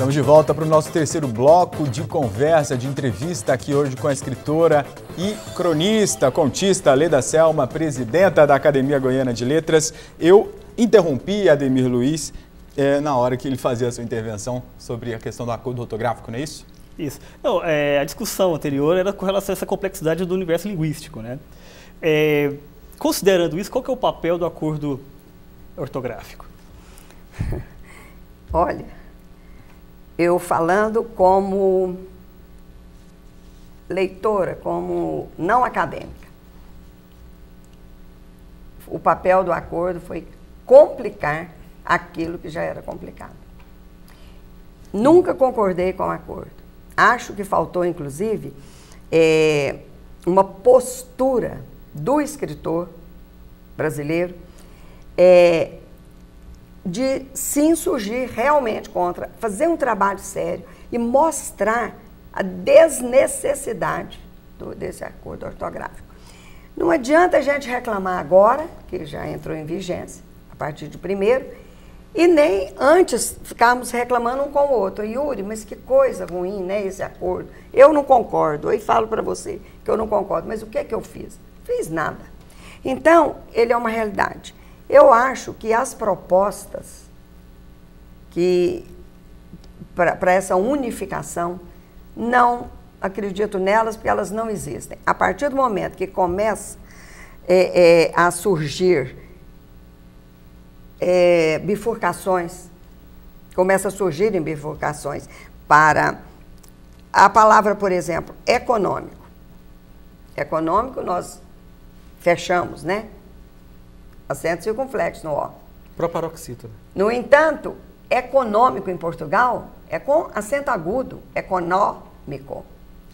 Estamos de volta para o nosso terceiro bloco de conversa, de entrevista aqui hoje com a escritora e cronista, contista Leda Selma, presidenta da Academia Goiana de Letras. Eu interrompi Ademir Luiz na hora que ele fazia a sua intervenção sobre a questão do acordo ortográfico, não é isso? Isso. Não, a discussão anterior era com relação a essa complexidade do universo linguístico, né? Considerando isso, qual que é o papel do acordo ortográfico? Olha, eu falando como leitora, como não acadêmica, o papel do acordo foi complicar aquilo que já era complicado. Nunca concordei com o acordo. Acho que faltou, inclusive, uma postura do escritor brasileiro de se insurgir realmente contra, fazer um trabalho sério e mostrar a desnecessidade desse acordo ortográfico. Não adianta a gente reclamar agora, que já entrou em vigência, a partir de 1º, e nem antes ficarmos reclamando um com o outro. Yuri, mas que coisa ruim, né, esse acordo. Eu não concordo, eu falo para você que eu não concordo, mas o que é que eu fiz? Fiz nada. Então, ele é uma realidade. Eu acho que as propostas para essa unificação, não acredito nelas, porque elas não existem. A partir do momento que começa a surgir bifurcações, começa a surgirem bifurcações para a palavra, por exemplo, econômico. Econômico nós fechamos, né? Acento circunflexo no O. Proparoxítono. No entanto, econômico em Portugal é com acento agudo, econômico.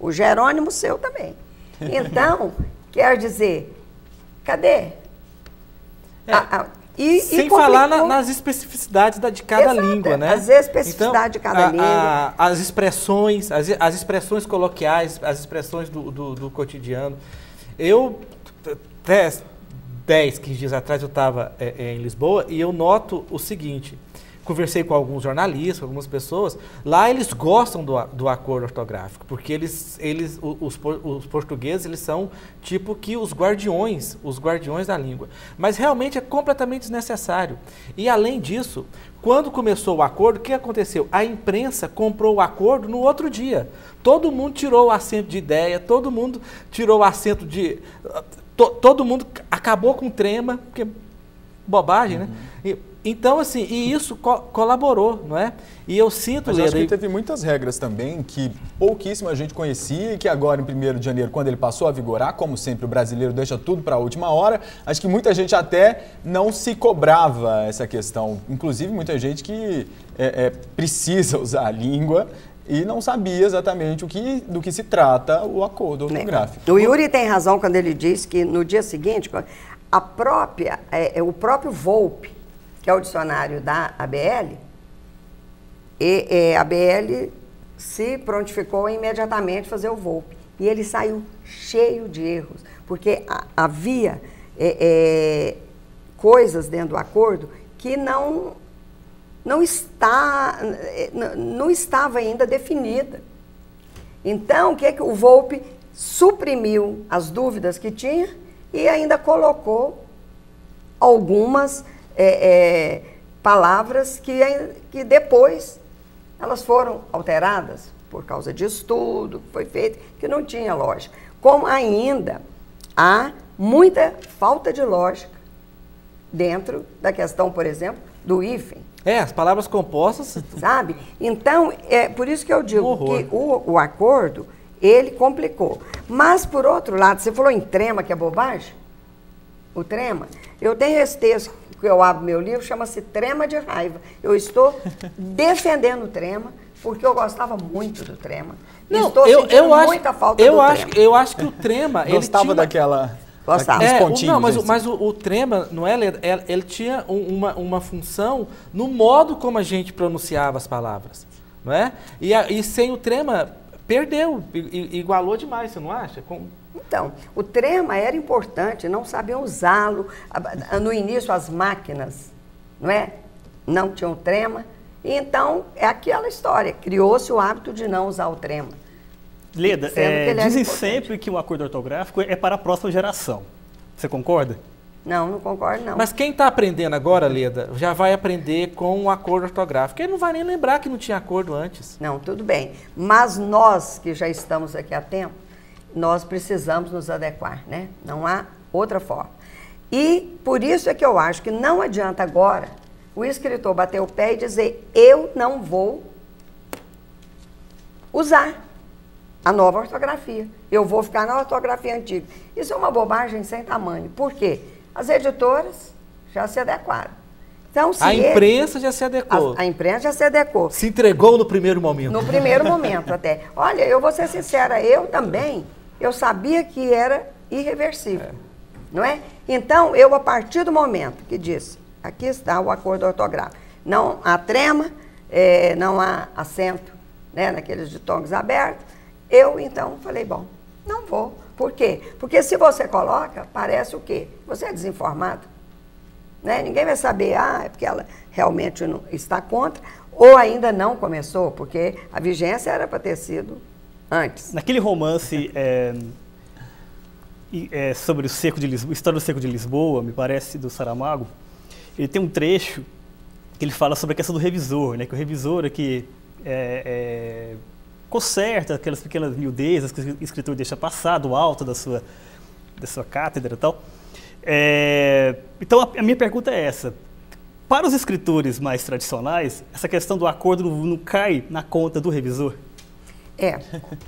O Jerônimo seu também. Então, quer dizer, cadê? Sem falar nas especificidades de cada língua, né? As especificidades de cada língua. As expressões coloquiais, as expressões do cotidiano. Eu, 10, 15 dias atrás, eu estava em Lisboa e eu noto o seguinte, conversei com alguns jornalistas, algumas pessoas, lá eles gostam do acordo ortográfico, porque os portugueses, eles são tipo que os guardiões da língua. Mas realmente é completamente desnecessário. E além disso, quando começou o acordo, o que aconteceu? A imprensa comprou o acordo no outro dia. Todo mundo tirou o acento de ideia, todo mundo tirou o acento de... Todo mundo acabou com o trema, porque bobagem, né? Então, assim, e isso colaborou, não é? E eu sinto, Leda... Mas acho que teve muitas regras também que pouquíssima gente conhecia e que agora, em 1º de janeiro, quando ele passou a vigorar, como sempre o brasileiro deixa tudo para a última hora, acho que muita gente até não se cobrava essa questão. Inclusive, muita gente que precisa usar a língua e não sabia exatamente do que se trata o acordo ortográfico. O Yuri tem razão quando ele diz que no dia seguinte, o próprio Volpe, que é o dicionário da ABL, a ABL se prontificou imediatamente a fazer o Volpe. E ele saiu cheio de erros, porque havia coisas dentro do acordo que não estava ainda definida. Então, o que o Volpe suprimiu as dúvidas que tinha e ainda colocou algumas palavras que depois elas foram alteradas por causa de estudo que foi feito, que não tinha lógica. Como ainda há muita falta de lógica dentro da questão, por exemplo, do hífen. As palavras compostas... Sabe? Então, é por isso que eu digo que o acordo, ele complicou. Mas, por outro lado, você falou em trema, que é bobagem? O trema. Eu tenho esse texto que eu abro meu livro, chama-se Trema de Raiva. Eu estou defendendo o trema, porque eu gostava muito do trema. Não, estou sentindo muita falta do trema. Eu acho que o trema... Gostava daquela... Gostava. Pontinhos, mas o trema, não é, ele tinha uma função no modo como a gente pronunciava as palavras, não é? E sem o trema, perdeu, igualou demais, você não acha? Então, o trema era importante, não sabiam usá-lo. No início, as máquinas, não tinham trema, Então, é aquela história, criou-se o hábito de não usar o trema. Leda, Sendo que dizem importante. sempre que o acordo ortográfico é para a próxima geração. Você concorda? Não, não concordo, não. Mas quem está aprendendo agora, Leda, já vai aprender com um acordo ortográfico. Ele não vai nem lembrar que não tinha acordo antes. Não, tudo bem. Mas nós, que já estamos aqui há tempo, nós precisamos nos adequar, né? Não há outra forma. E por isso é que eu acho que não adianta agora o escritor bater o pé e dizer: eu não vou usar a nova ortografia. Eu vou ficar na ortografia antiga. Isso é uma bobagem sem tamanho. Por quê? As editoras já se adequaram. Então, se A imprensa já se adequou. a imprensa já se adequou. Se entregou no primeiro momento. No primeiro momento até. Olha, eu vou ser sincera, eu também, eu sabia que era irreversível, não é? Então, eu a partir do momento que disse, aqui está o acordo ortográfico, não há trema, não há acento, né, naqueles ditongos abertos, eu então falei, bom, não vou. Por quê? Porque se você coloca, parece o quê? Você é desinformado. Né? Ninguém vai saber, é porque ela realmente não está contra, ou ainda não começou, porque a vigência era para ter sido antes. Naquele romance sobre o Cerco de Lisboa, História do Cerco de Lisboa, me parece, do Saramago, ele tem um trecho que ele fala sobre a questão do revisor, né? Que o revisor é que conserta aquelas pequenas miudezas que o escritor deixa passar do alto da sua cátedra e tal. Então, a minha pergunta é essa. Para os escritores mais tradicionais, essa questão do acordo não cai na conta do revisor?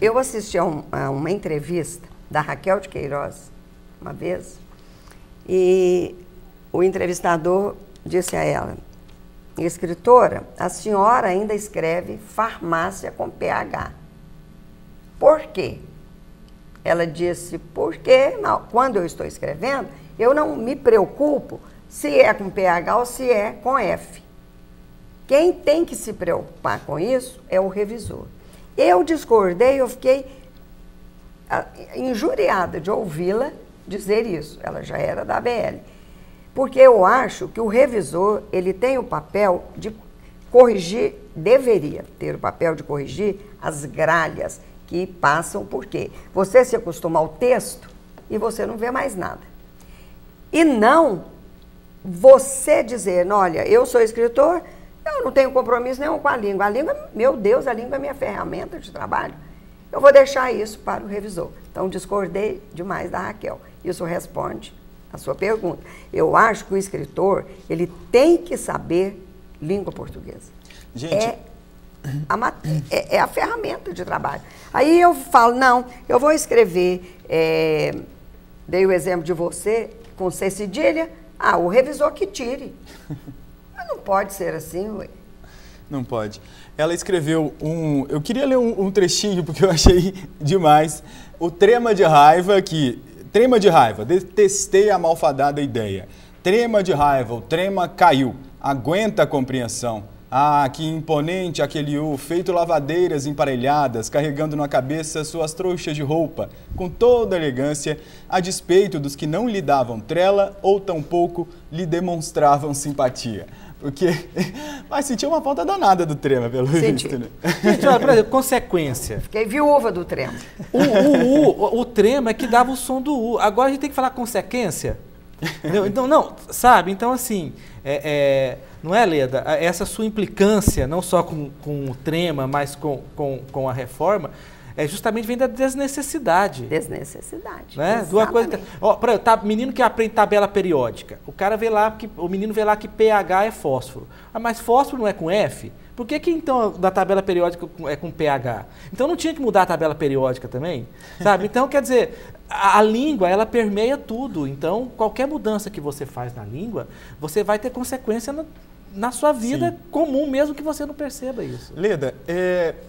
Eu assisti a uma entrevista da Raquel de Queiroz, uma vez, e o entrevistador disse a ela: escritora, a senhora ainda escreve farmácia com PH. Por quê? Ela disse, porque quando eu estou escrevendo, eu não me preocupo se é com PH ou se é com F. Quem tem que se preocupar com isso é o revisor. Eu discordei, eu fiquei injuriada de ouvi-la dizer isso. Ela já era da ABL. Porque eu acho que o revisor, ele tem o papel de corrigir, deveria ter o papel de corrigir as gralhas que passam, por quê? Você se acostuma ao texto e você não vê mais nada. E não você dizer, olha, eu sou escritor, eu não tenho compromisso nenhum com a língua. A língua, meu Deus, a língua é minha ferramenta de trabalho. Eu vou deixar isso para o revisor. Então, discordei demais da Raquel. Isso responde a sua pergunta. Eu acho que o escritor, ele tem que saber língua portuguesa. Gente... É a ferramenta de trabalho. Aí eu falo, não, eu vou escrever, dei o exemplo de você, com C cedilha, o revisor que tire. Mas não pode ser assim, ué. Não pode. Ela escreveu eu queria ler um trechinho, porque eu achei demais. O trema de raiva, detestei a malfadada ideia. Trema de raiva, o trema caiu, aguenta a compreensão. Que imponente aquele U, feito lavadeiras emparelhadas, carregando na cabeça suas trouxas de roupa, com toda elegância, a despeito dos que não lhe davam trela ou tampouco lhe demonstravam simpatia. Porque vai sentir uma falta danada do trema, pelo visto, né? Gente, olha, por exemplo, consequência. Fiquei viúva do trema. O trema é que dava o som do U. Agora a gente tem que falar consequência. Entendeu? Então, não, sabe? Então, assim, não é, Leda? Essa sua implicância, não só com o trema, mas com a reforma, justamente vem da desnecessidade. Desnecessidade. Né? Menino que aprende tabela periódica. O menino vê lá que pH é fósforo. Mas fósforo não é com F? Por que então da tabela periódica é com pH? Então não tinha que mudar a tabela periódica também? Sabe? Então, quer dizer, a língua, ela permeia tudo. Então, qualquer mudança que você faz na língua, você vai ter consequência na sua vida comum, mesmo que você não perceba isso. Leda,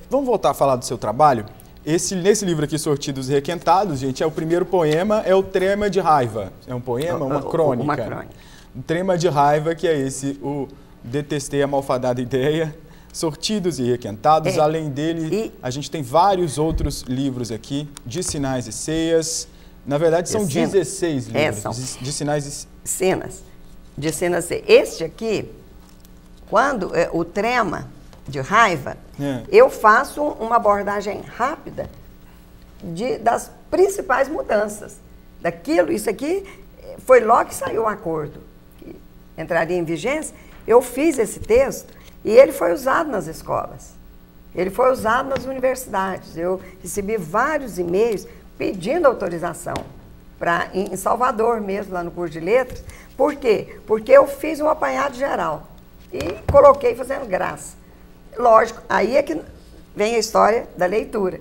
vamos voltar a falar do seu trabalho? Nesse livro aqui, Sortidos e Requentados, gente, o primeiro poema é o Trema de Raiva. É um poema, uma crônica. Uma crônica. O Trema de Raiva, que é o Detestei a Malfadada Ideia, Sortidos e Requentados. Além dele, a gente tem vários outros livros aqui, de Sinais e Ceias. Na verdade, são 16 livros de Sinais e Cenas. De cenas. Este aqui, quando o trema, de raiva, eu faço uma abordagem rápida das principais mudanças. Isso aqui foi logo que saiu o acordo, que entraria em vigência. Eu fiz esse texto e ele foi usado nas escolas. Ele foi usado nas universidades. Eu recebi vários e-mails pedindo autorização em Salvador mesmo, lá no curso de letras. Por quê? Porque eu fiz um apanhado geral e coloquei fazendo graça. Lógico, aí é que vem a história da leitura.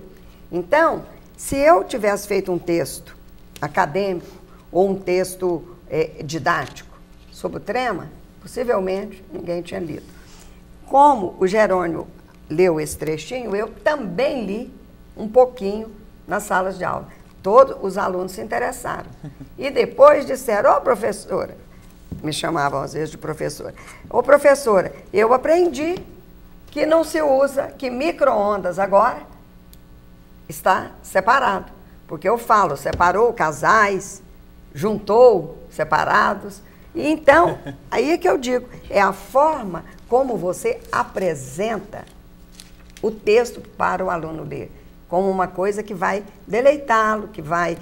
Então, se eu tivesse feito um texto acadêmico ou um texto didático sobre o trema, possivelmente ninguém tinha lido. Como o Jerônimo leu esse trechinho, eu também li um pouquinho nas salas de aula. Todos os alunos se interessaram. E depois disseram, ô professora, me chamavam às vezes de professora, ô professora, eu aprendi que não se usa, que micro-ondas agora está separado. Porque eu falo, separou casais, juntou separados. E então, aí é que eu digo, é a forma como você apresenta o texto para o aluno ler, como uma coisa que vai deleitá-lo, que vai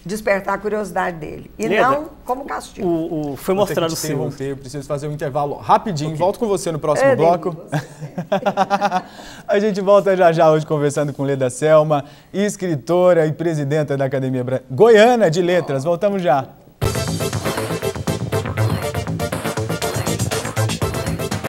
despertar a curiosidade dele. E Leda, não como castigo. Foi mostrado o seu. Eu preciso fazer um intervalo rapidinho. Okay. Volto com você no próximo bloco. A gente volta já hoje conversando com Leda Selma, escritora e presidenta da Academia Goiana de Letras. Voltamos já.